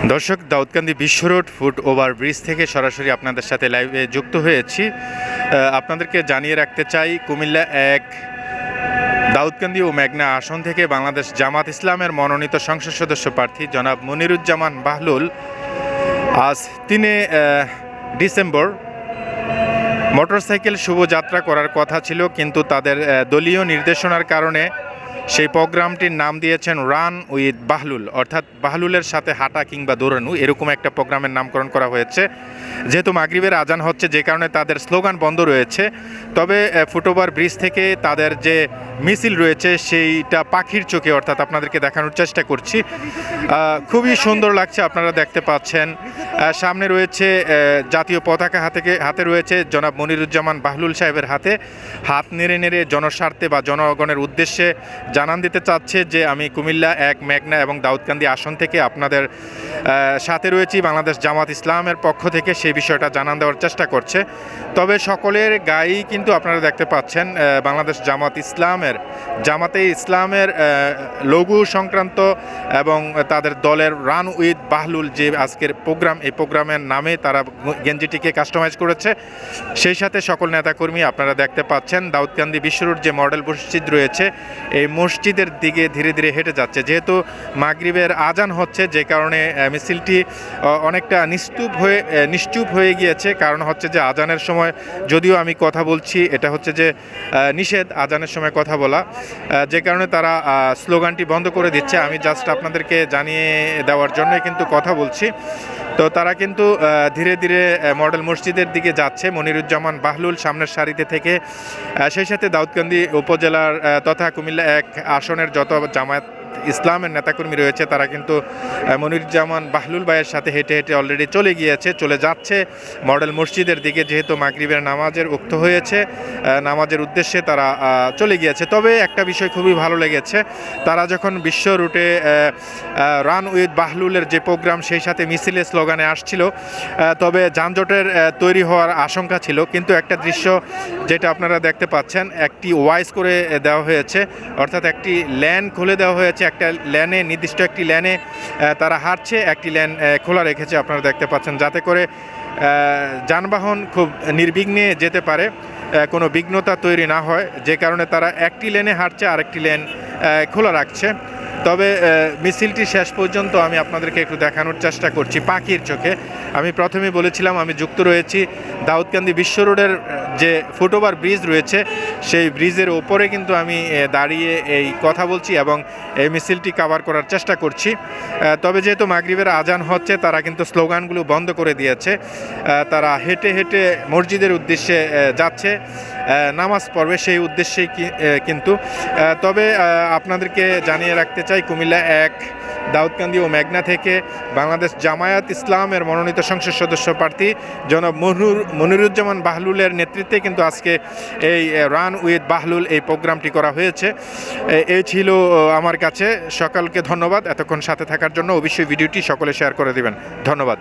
দর্শক, দাউদকান্দি বিশ্ব road foot over bridge থেকে সরাসরি আপনাদের সাথে লাইভে যুক্ত হয়েছি। আপনাদেরকে জানিয়ে রাখতে চাই, কুমিল্লা এক দাউদকান্দি ও মেঘনা আসন থেকে বাংলাদেশ জামাত ইসলামের মনোনীত সংসদ সদস্য প্রার্থী জনাব মনিরুজ্জামান বাহলুল আজ 3 ডিসেম্বর মোটরসাইকেল শুভযাত্রা করার কথা ছিল, কিন্তু তাদের দলীয় নির্দেশনার কারণে সেই প্রোগ্রামটির নাম দিয়েছেন রান উইথ বাহলুল, অর্থাৎ বাহলুলের সাথে হাঁটা কিংবা দৌড়ানো, এরকম একটা প্রোগ্রামের নামকরণ করা হয়েছে। যেহেতু মাগরিবের আজান হচ্ছে, যে কারণে তাদের স্লোগান বন্ধ রয়েছে। তবে ফুটওভার ব্রিজ থেকে তাদের যে মিছিল রয়েছে সেইটা পাখির চোখে, অর্থাৎ আপনাদেরকে দেখানোর চেষ্টা করছি। খুবই সুন্দর লাগছে, আপনারা দেখতে পাচ্ছেন। সামনে রয়েছে জাতীয় পতাকা, হাতে রয়েছে জনাব মনিরুজ্জামান বাহলুল সাহেবের হাতে। হাত নেড়ে নেড়ে জনস্বার্থে বা জনগণের উদ্দেশ্যে জানান দিতে চাচ্ছে যে আমি কুমিল্লা এক, মেঘনা এবং দাউদকান্দি আসন থেকে আপনাদের সাথে রয়েছি। বাংলাদেশ জামাত ইসলামের পক্ষ থেকে সেই বিষয়টা জানান দেওয়ার চেষ্টা করছে। তবে সকলের গায়েই কিন্তু আপনারা দেখতে পাচ্ছেন বাংলাদেশ জামাতে ইসলামের লঘু সংক্রান্ত এবং তাদের দলের রান উইথ বাহলুল যে আজকের প্রোগ্রাম, এই প্রোগ্রামের নামে তারা গেঞ্জিটিকে কাস্টমাইজ করেছে। সেই সাথে সকল নেতাকর্মী আপনারা দেখতে পাচ্ছেন দাউদকান্দি বিশ্ব রোড যে মডেল মসজিদ রয়েছে, এই মসজিদের দিকে ধীরে ধীরে হেঁটে যাচ্ছে। যেহেতু মাগরিবের আজান হচ্ছে, যে কারণে মিছিলটি অনেকটা নিশ্চুপ হয়ে গিয়েছে। কারণ হচ্ছে যে আজানের সময় যদিও আমি কথা বলছি, এটা হচ্ছে যে নিষেধ আজানের সময় কথা বলা, যে কারণে তারা স্লোগানটি বন্ধ করে দিচ্ছে। আমি জাস্ট আপনাদেরকে জানিয়ে দেওয়ার জন্য কিন্তু কথা বলছি। তো তারা কিন্তু ধীরে ধীরে মডেল মসজিদের দিকে যাচ্ছে। মনিরুজ্জামান বাহলুল সামনের সারিতে থেকে, সেই সাথে দাউদকান্দি উপজেলার তথা কুমিল্লা এক আসনের যত জামায়াত ইসলামের নেতাকর্মী রয়েছে তারা কিন্তু মনিরুজ্জামান বাহলুল ভাইয়ের সাথে হেঁটে হেঁটে অলরেডি চলে যাচ্ছে মডেল মসজিদের দিকে। যেহেতু মাগরিবের নামাজের উক্ত হয়েছে, নামাজের উদ্দেশ্যে তারা চলে গিয়েছে। তবে একটা বিষয় খুবই ভালো লেগেছে, তারা যখন বিশ্ব রুটে রান উইথ বাহলুলের যে প্রোগ্রাম, সেই সাথে মিছিলের স্লোগানে আসছিল, তবে যানজটের তৈরি হওয়ার আশঙ্কা ছিল। কিন্তু একটা দৃশ্য যেটা আপনারা দেখতে পাচ্ছেন, একটি ওয়াইজ করে দেওয়া হয়েছে, অর্থাৎ একটি লেন খুলে দেওয়া হয়েছে। একটা লেনে, নির্দিষ্ট একটি লেনে তারা হাঁটছে, একটি লেন খোলা রেখেছে আপনারা দেখতে পাচ্ছেন, যাতে করে যানবাহন খুব নির্বিঘ্নে যেতে পারে, কোনো বিঘ্নতা তৈরি না হয়। যে কারণে তারা একটি লেনে হাঁটছে, আরেকটি লেন খোলা রাখছে। তবে মিছিলটি শেষ পর্যন্ত আমি আপনাদেরকে একটু দেখানোর চেষ্টা করছি পাখির চোখে। আমি প্রথমেই বলেছিলাম আমি যুক্ত রয়েছি দাউদকান্দি বিশ্ব রোডের যে ফুটওভার ব্রিজ রয়েছে, সেই ব্রিজের ওপরে কিন্তু আমি দাঁড়িয়ে এই কথা বলছি এবং এই মিছিলটি কভার করার চেষ্টা করছি। তবে যেহেতু মাগরিবের আজান হচ্ছে, তারা কিন্তু স্লোগানগুলো বন্ধ করে দিয়েছে। তারা হেঁটে হেঁটে মসজিদের উদ্দেশ্যে যাচ্ছে, নামাজ পড়বে সেই উদ্দেশ্যেই কিন্তু। তবে আপনাদেরকে জানিয়ে রাখতে চাই, কুমিল্লা এক, দাউদকান্দি ও মেঘনা থেকে বাংলাদেশ জামায়াত ইসলামের মনোনীত সংসদ সদস্য প্রার্থী জনাব মনিরুজ্জামান বাহলুলের নেতৃত্বে কিন্তু আজকে এই রান উইথ বাহলুল এই প্রোগ্রামটি করা হয়েছে। এই ছিল আমার কাছে। সকলকে ধন্যবাদ এতক্ষণ সাথে থাকার জন্য। অবশ্যই ভিডিওটি সকলে শেয়ার করে দিবেন। ধন্যবাদ।